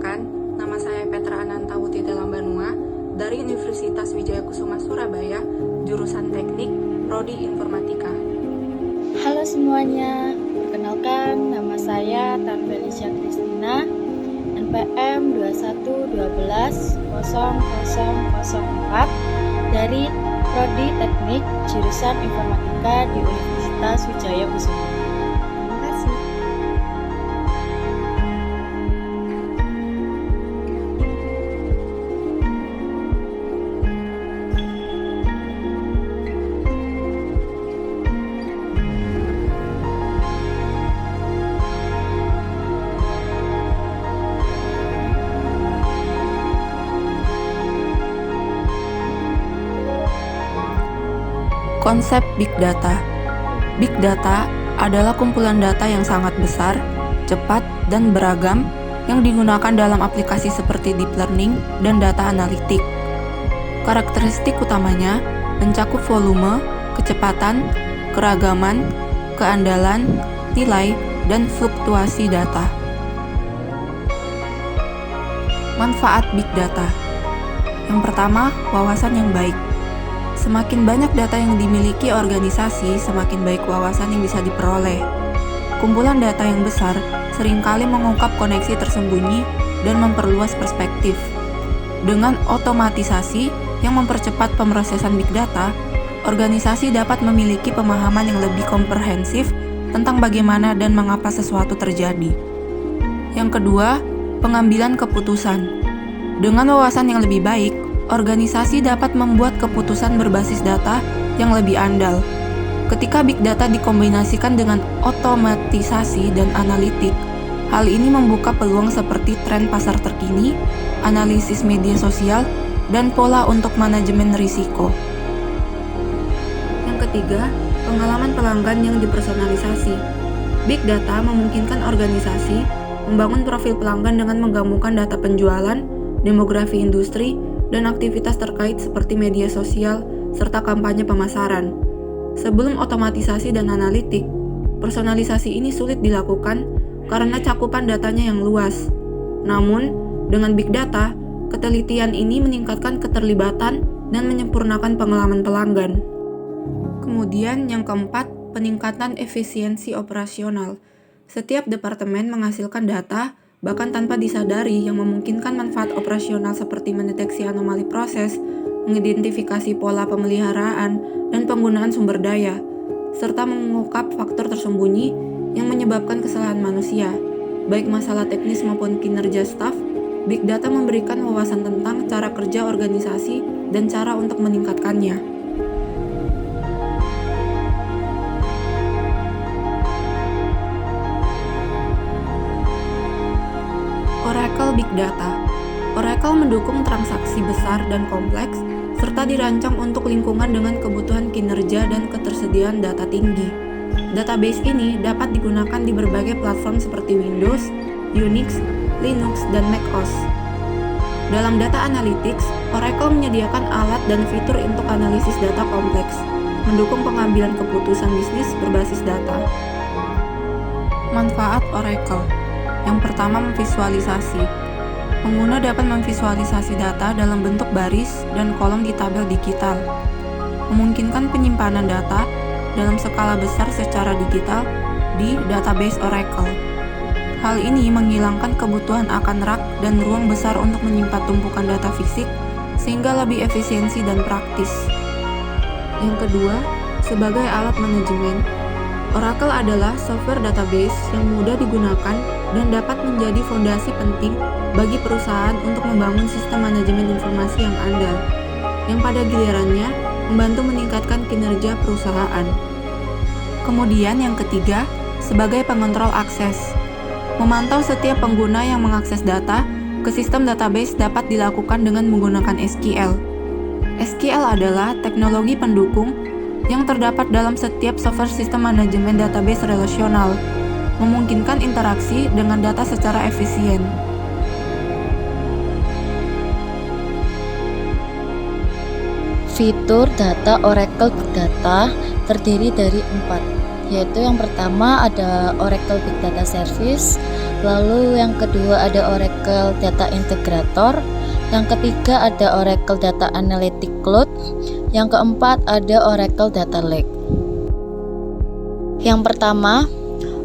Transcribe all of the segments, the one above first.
Perkenalkan, nama saya Petra Anantawuti Delambanua dari Universitas Wijaya Kusuma Surabaya, jurusan Teknik, Prodi Informatika. Halo semuanya, perkenalkan nama saya Tan Felicia Kristina, NPM 21120004 dari Prodi Teknik, jurusan Informatika di Universitas Wijaya Kusuma. Terima kasih. Konsep Big Data. Big Data adalah kumpulan data yang sangat besar, cepat, dan beragam yang digunakan dalam aplikasi seperti deep learning dan data analitik. Karakteristik utamanya mencakup volume, kecepatan, keragaman, keandalan, nilai, dan fluktuasi data. Manfaat Big Data. Yang pertama, wawasan yang baik. Semakin banyak data yang dimiliki organisasi, semakin baik wawasan yang bisa diperoleh. Kumpulan data yang besar seringkali mengungkap koneksi tersembunyi dan memperluas perspektif. Dengan otomatisasi yang mempercepat pemrosesan big data, organisasi dapat memiliki pemahaman yang lebih komprehensif tentang bagaimana dan mengapa sesuatu terjadi. Yang kedua, pengambilan keputusan. Dengan wawasan yang lebih baik, organisasi dapat membuat keputusan berbasis data yang lebih andal. Ketika big data dikombinasikan dengan otomatisasi dan analitik, hal ini membuka peluang seperti tren pasar terkini, analisis media sosial, dan pola untuk manajemen risiko. Yang ketiga, pengalaman pelanggan yang dipersonalisasi. Big data memungkinkan organisasi membangun profil pelanggan dengan menggabungkan data penjualan, demografi industri, dan aktivitas terkait seperti media sosial serta kampanye pemasaran. Sebelum otomatisasi dan analitik, personalisasi ini sulit dilakukan karena cakupan datanya yang luas. Namun, dengan big data, ketelitian ini meningkatkan keterlibatan dan menyempurnakan pengalaman pelanggan. Kemudian yang keempat, peningkatan efisiensi operasional. Setiap departemen menghasilkan data bahkan tanpa disadari yang memungkinkan manfaat operasional seperti mendeteksi anomali proses, mengidentifikasi pola pemeliharaan, dan penggunaan sumber daya, serta mengungkap faktor tersembunyi yang menyebabkan kesalahan manusia. Baik masalah teknis maupun kinerja staf, Big Data memberikan wawasan tentang cara kerja organisasi dan cara untuk meningkatkannya. Oracle Big Data. Oracle mendukung transaksi besar dan kompleks, serta dirancang untuk lingkungan dengan kebutuhan kinerja dan ketersediaan data tinggi. Database ini dapat digunakan di berbagai platform seperti Windows, Unix, Linux, dan macOS. Dalam data analytics, Oracle menyediakan alat dan fitur untuk analisis data kompleks, mendukung pengambilan keputusan bisnis berbasis data. Manfaat Oracle. Yang pertama, memvisualisasi. Pengguna dapat memvisualisasi data dalam bentuk baris dan kolom di tabel digital, memungkinkan penyimpanan data dalam skala besar secara digital di database Oracle. Hal ini menghilangkan kebutuhan akan rak dan ruang besar untuk menyimpan tumpukan data fisik, sehingga lebih efisiensi dan praktis. Yang kedua, sebagai alat manajemen, Oracle adalah software database yang mudah digunakan dan dapat menjadi fondasi penting bagi perusahaan untuk membangun sistem manajemen informasi yang andal, yang pada gilirannya membantu meningkatkan kinerja perusahaan. Kemudian yang ketiga, sebagai pengontrol akses. Memantau setiap pengguna yang mengakses data ke sistem database dapat dilakukan dengan menggunakan SQL. SQL adalah teknologi pendukung yang terdapat dalam setiap software sistem manajemen database relasional, memungkinkan interaksi dengan data secara efisien. Fitur data Oracle Big Data terdiri dari 4, yaitu yang pertama ada Oracle Big Data Service, lalu yang kedua ada Oracle Data Integrator, yang ketiga ada Oracle Data Analytic Cloud, yang keempat ada Oracle Data Lake. Yang pertama,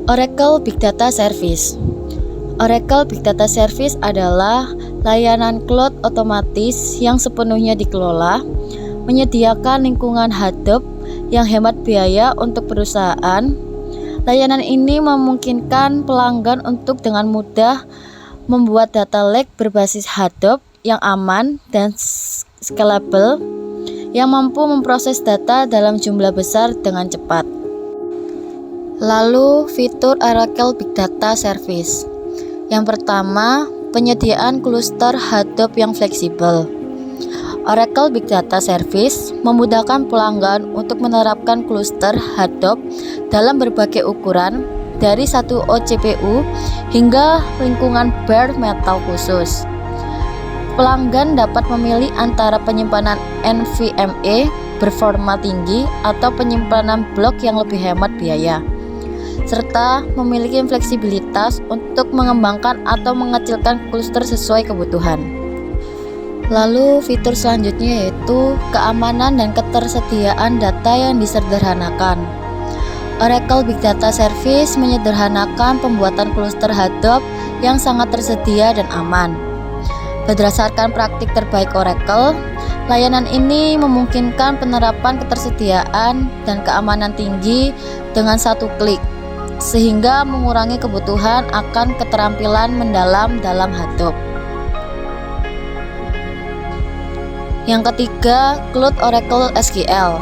Oracle Big Data Service. Oracle Big Data Service adalah layanan cloud otomatis yang sepenuhnya dikelola, menyediakan lingkungan hadap yang hemat biaya untuk perusahaan. Layanan ini memungkinkan pelanggan untuk dengan mudah membuat data lake berbasis hadap yang aman dan scalable, yang mampu memproses data dalam jumlah besar dengan cepat. Lalu, fitur Oracle Big Data Service. Yang pertama, penyediaan kluster hadap yang fleksibel. Oracle Big Data Service memudahkan pelanggan untuk menerapkan kluster hadap dalam berbagai ukuran, dari 1 OCPU hingga lingkungan bare metal khusus. Pelanggan dapat memilih antara penyimpanan NVMe performa tinggi atau penyimpanan blok yang lebih hemat biaya, serta memiliki fleksibilitas untuk mengembangkan atau mengecilkan kluster sesuai kebutuhan. Lalu fitur selanjutnya yaitu keamanan dan ketersediaan data yang disederhanakan. Oracle Big Data Service menyederhanakan pembuatan kluster hadap yang sangat tersedia dan aman. Berdasarkan praktik terbaik Oracle, layanan ini memungkinkan penerapan ketersediaan dan keamanan tinggi dengan satu klik, sehingga mengurangi kebutuhan akan keterampilan mendalam dalam hadap. Yang ketiga, Cloud Oracle SQL.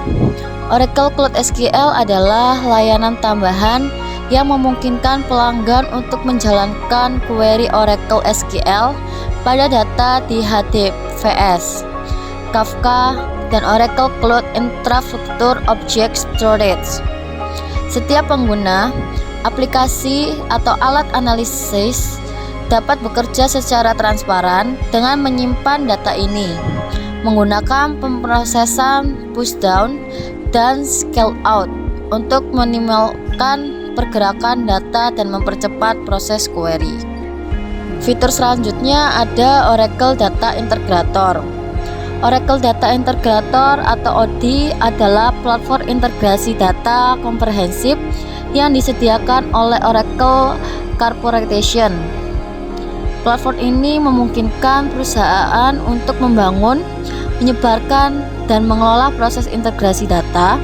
Oracle Cloud SQL adalah layanan tambahan yang memungkinkan pelanggan untuk menjalankan query Oracle SQL pada data di HDFS, Kafka, dan Oracle Cloud Infrastructure Object Storage. Setiap pengguna, aplikasi, atau alat analisis dapat bekerja secara transparan dengan menyimpan data ini menggunakan pemrosesan pushdown dan scale out untuk meminimalkan pergerakan data dan mempercepat proses query. Fitur selanjutnya ada Oracle Data Integrator. Oracle Data Integrator atau OD adalah platform integrasi data komprehensif yang disediakan oleh Oracle Corporation. Platform ini memungkinkan perusahaan untuk membangun, menyebarkan, dan mengelola proses integrasi data,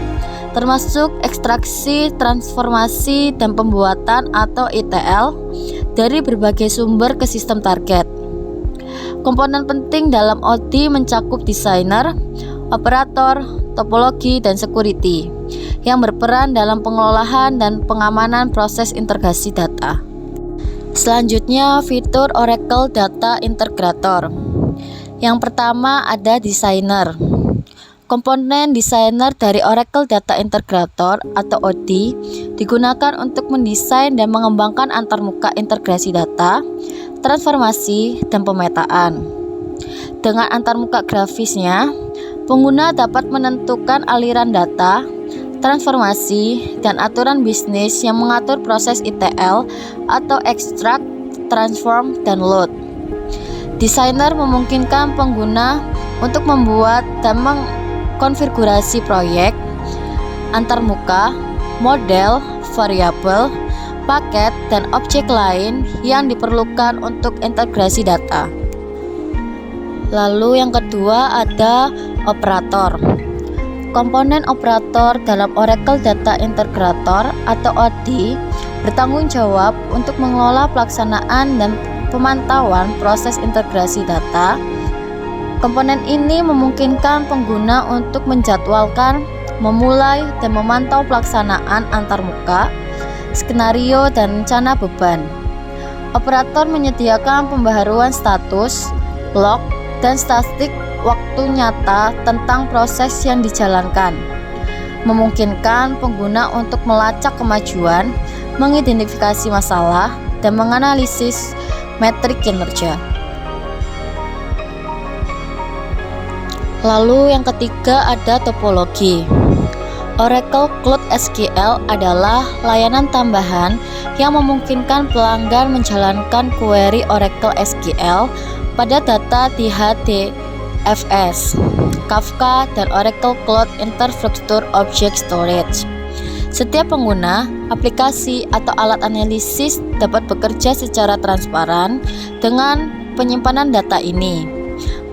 termasuk ekstraksi, transformasi, dan pembuatan atau ETL dari berbagai sumber ke sistem target. Komponen penting dalam OD mencakup desainer, operator, topologi, dan security yang berperan dalam pengelolaan dan pengamanan proses integrasi data. Selanjutnya, fitur Oracle Data Integrator. Yang pertama ada desainer. Komponen desainer dari Oracle Data Integrator atau OD digunakan untuk mendesain dan mengembangkan antarmuka integrasi data, transformasi, dan pemetaan. Dengan antarmuka grafisnya, pengguna dapat menentukan aliran data, transformasi, dan aturan bisnis yang mengatur proses ETL atau extract, transform, dan load. Desainer memungkinkan pengguna untuk membuat dan mengkonfigurasi proyek, antarmuka, model, variabel, paket, dan objek lain yang diperlukan untuk integrasi data. Lalu yang kedua ada operator. Komponen operator dalam Oracle Data Integrator atau OD bertanggung jawab untuk mengelola pelaksanaan dan pemantauan proses integrasi data. Komponen ini memungkinkan pengguna untuk menjadwalkan, memulai, dan memantau pelaksanaan antarmuka, skenario, dan rencana beban. Operator menyediakan pembaharuan status, log, dan statistik waktu nyata tentang proses yang dijalankan, memungkinkan pengguna untuk melacak kemajuan, mengidentifikasi masalah, dan menganalisis metrik kinerja. Lalu yang ketiga ada topologi. Oracle Cloud SQL adalah layanan tambahan yang memungkinkan pelanggan menjalankan query Oracle SQL pada data di HDFS, Kafka, dan Oracle Cloud Infrastructure Object Storage. Setiap pengguna, aplikasi, atau alat analisis dapat bekerja secara transparan dengan penyimpanan data ini,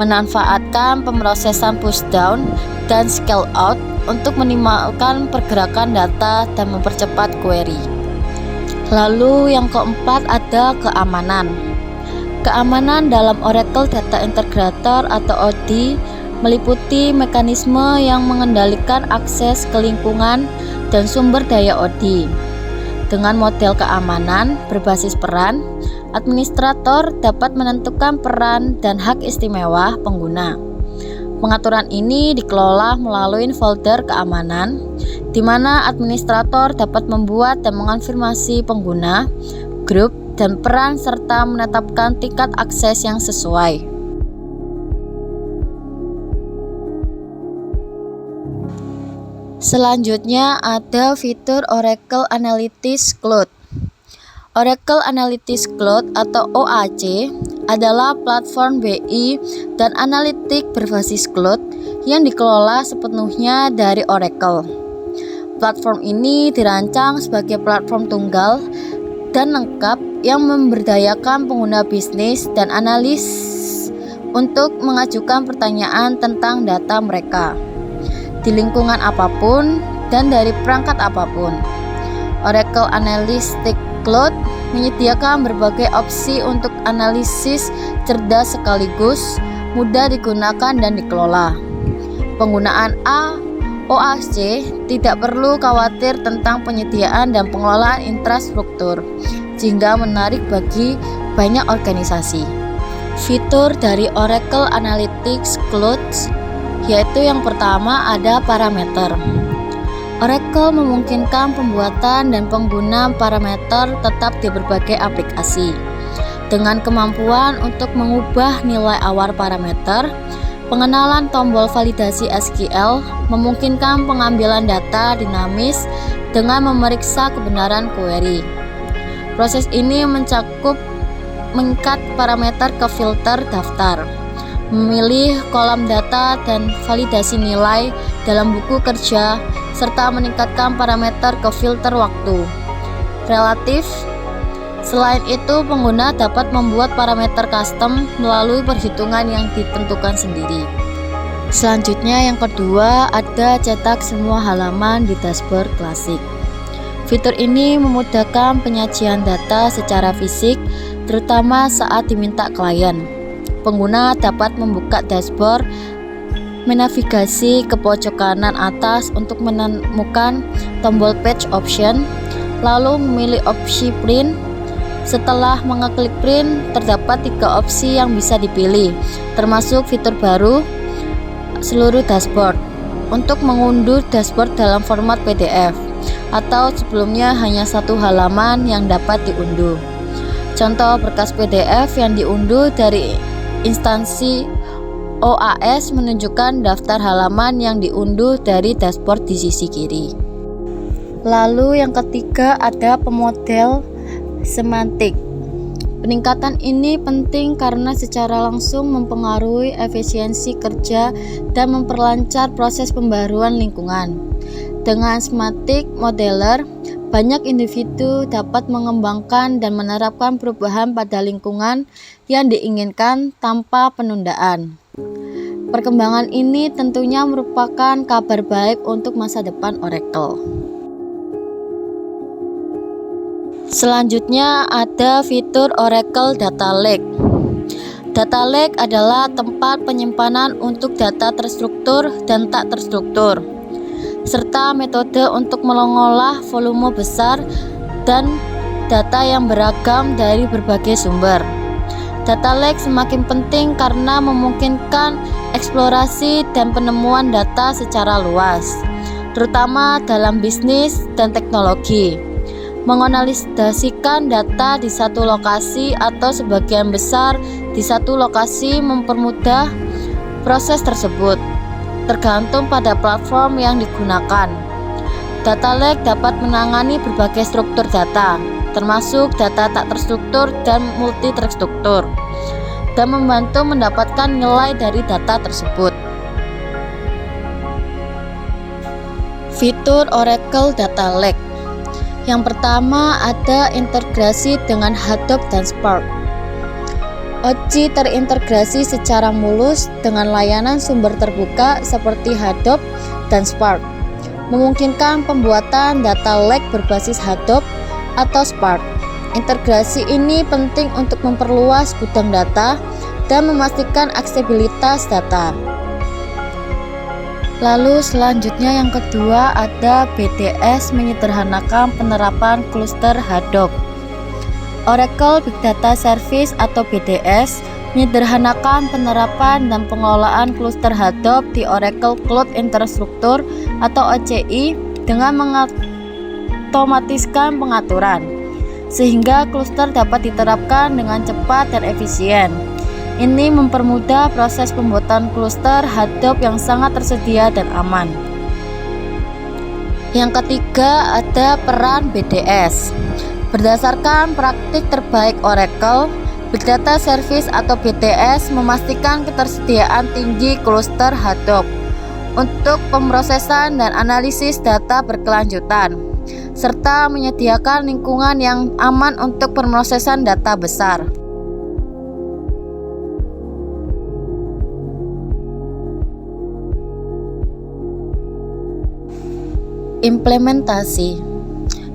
memanfaatkan pemrosesan pushdown dan scale out untuk minimalkan pergerakan data dan mempercepat query. Lalu yang keempat ada keamanan. Keamanan dalam Oracle Data Integrator atau OD meliputi mekanisme yang mengendalikan akses ke lingkungan dan sumber daya OD. Dengan model keamanan berbasis peran, administrator dapat menentukan peran dan hak istimewa pengguna. Pengaturan ini dikelola melalui folder keamanan, di mana administrator dapat membuat dan mengonfirmasi pengguna, grup, dan peran serta menetapkan tingkat akses yang sesuai. Selanjutnya ada fitur Oracle Analytics Cloud. Oracle Analytics Cloud atau OAC adalah platform BI dan analitik berbasis cloud yang dikelola sepenuhnya dari Oracle. Platform ini dirancang sebagai platform tunggal dan lengkap yang memberdayakan pengguna bisnis dan analis untuk mengajukan pertanyaan tentang data mereka di lingkungan apapun dan dari perangkat apapun. Oracle Analytics Cloud menyediakan berbagai opsi untuk analisis cerdas sekaligus mudah digunakan dan dikelola. Penggunaan OAC tidak perlu khawatir tentang penyediaan dan pengelolaan infrastruktur, sehingga menarik bagi banyak organisasi. Fitur dari Oracle Analytics Cloud yaitu yang pertama ada parameter. Oracle memungkinkan pembuatan dan penggunaan parameter tetap di berbagai aplikasi. Dengan kemampuan untuk mengubah nilai awal parameter, pengenalan tombol validasi SQL memungkinkan pengambilan data dinamis dengan memeriksa kebenaran query. Proses ini mencakup mengikat parameter ke filter daftar, memilih kolom data dan validasi nilai dalam buku kerja, serta meningkatkan parameter ke filter waktu relatif. Selain itu, pengguna dapat membuat parameter custom melalui perhitungan yang ditentukan sendiri. Selanjutnya yang kedua ada cetak semua halaman di dashboard klasik. Fitur ini memudahkan penyajian data secara fisik, terutama saat diminta klien. Pengguna dapat membuka dashboard, menavigasi ke pojok kanan atas untuk menemukan tombol page option, lalu memilih opsi print. Setelah mengeklik print, terdapat 3 opsi yang bisa dipilih, termasuk fitur baru seluruh dashboard untuk mengunduh dashboard dalam format PDF, atau sebelumnya hanya 1 halaman yang dapat diunduh. Contoh berkas PDF yang diunduh dari instansi OAS menunjukkan daftar halaman yang diunduh dari dashboard di sisi kiri. Lalu yang ketiga ada pemodel semantik. Peningkatan ini penting karena secara langsung mempengaruhi efisiensi kerja dan memperlancar proses pembaruan lingkungan. Dengan semantik modeler, banyak individu dapat mengembangkan dan menerapkan perubahan pada lingkungan yang diinginkan tanpa penundaan. Perkembangan ini tentunya merupakan kabar baik untuk masa depan Oracle. Selanjutnya ada fitur Oracle Data Lake. Data Lake adalah tempat penyimpanan untuk data terstruktur dan tak terstruktur, serta metode untuk mengolah volume besar dan data yang beragam dari berbagai sumber. Data lake semakin penting karena memungkinkan eksplorasi dan penemuan data secara luas, terutama dalam bisnis dan teknologi. Menganalisasikan data di satu lokasi atau sebagian besar di satu lokasi mempermudah proses tersebut, tergantung pada platform yang digunakan. Data lake dapat menangani berbagai struktur data, termasuk data tak terstruktur dan multi-terstruktur, dan membantu mendapatkan nilai dari data tersebut. Fitur Oracle Data Lake. Yang pertama ada integrasi dengan Hadoop dan Spark. OCI terintegrasi secara mulus dengan layanan sumber terbuka seperti Hadoop dan Spark, memungkinkan pembuatan data lake berbasis Hadoop atau Spark. Integrasi ini penting untuk memperluas gudang data dan memastikan aksesibilitas data. Lalu selanjutnya yang kedua ada BDS, menyederhanakan penerapan kluster Hadoop. Oracle Big Data Service atau BDS menyederhanakan penerapan dan pengelolaan kluster Hadoop di Oracle Cloud Infrastructure atau OCI dengan mengotomatiskan pengaturan, sehingga kluster dapat diterapkan dengan cepat dan efisien. Ini mempermudah proses pembuatan kluster Hadoop yang sangat tersedia dan aman. Yang ketiga ada peran BDS. Berdasarkan praktik terbaik Oracle, Big Data Service atau BDS memastikan ketersediaan tinggi kluster Hadoop untuk pemrosesan dan analisis data berkelanjutan, serta menyediakan lingkungan yang aman untuk pemrosesan data besar. Implementasi.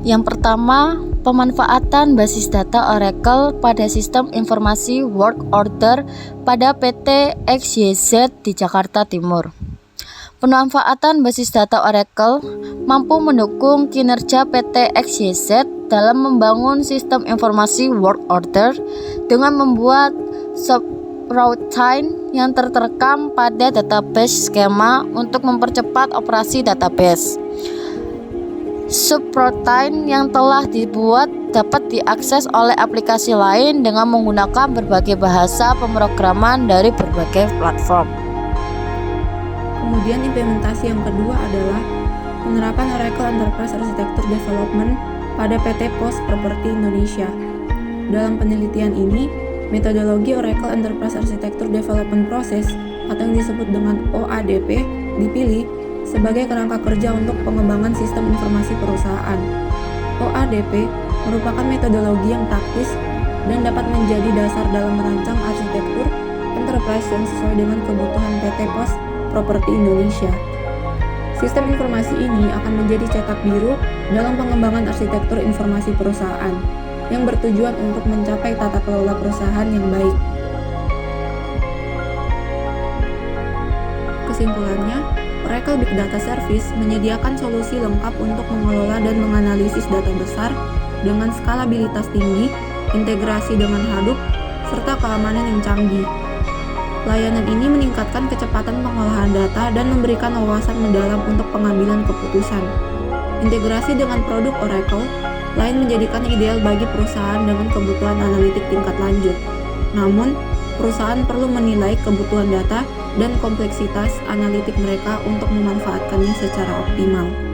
Yang pertama, pemanfaatan basis data Oracle pada sistem informasi work order pada PT XYZ di Jakarta Timur. Pemanfaatan basis data Oracle mampu mendukung kinerja PT XYZ dalam membangun sistem informasi work order dengan membuat subroutine yang terterekam pada database skema untuk mempercepat operasi database. Subroutine yang telah dibuat dapat diakses oleh aplikasi lain dengan menggunakan berbagai bahasa pemrograman dari berbagai platform. Kemudian implementasi yang kedua adalah penerapan Oracle Enterprise Architecture Development pada PT Pos Properti Indonesia. Dalam penelitian ini, metodologi Oracle Enterprise Architecture Development Process atau yang disebut dengan OADP dipilih sebagai kerangka kerja untuk pengembangan sistem informasi perusahaan. OADP merupakan metodologi yang praktis dan dapat menjadi dasar dalam merancang arsitektur enterprise yang sesuai dengan kebutuhan PT Pos Properti Indonesia. Sistem informasi ini akan menjadi cetak biru dalam pengembangan arsitektur informasi perusahaan yang bertujuan untuk mencapai tata kelola perusahaan yang baik. Kesimpulannya, Oracle Big Data Service menyediakan solusi lengkap untuk mengelola dan menganalisis data besar dengan skalabilitas tinggi, integrasi dengan Hadoop, serta keamanan yang canggih. Layanan ini meningkatkan kecepatan pengolahan data dan memberikan wawasan mendalam untuk pengambilan keputusan. Integrasi dengan produk Oracle lain menjadikan ideal bagi perusahaan dengan kebutuhan analitik tingkat lanjut. Namun, perusahaan perlu menilai kebutuhan data dan kompleksitas analitik mereka untuk memanfaatkannya secara optimal.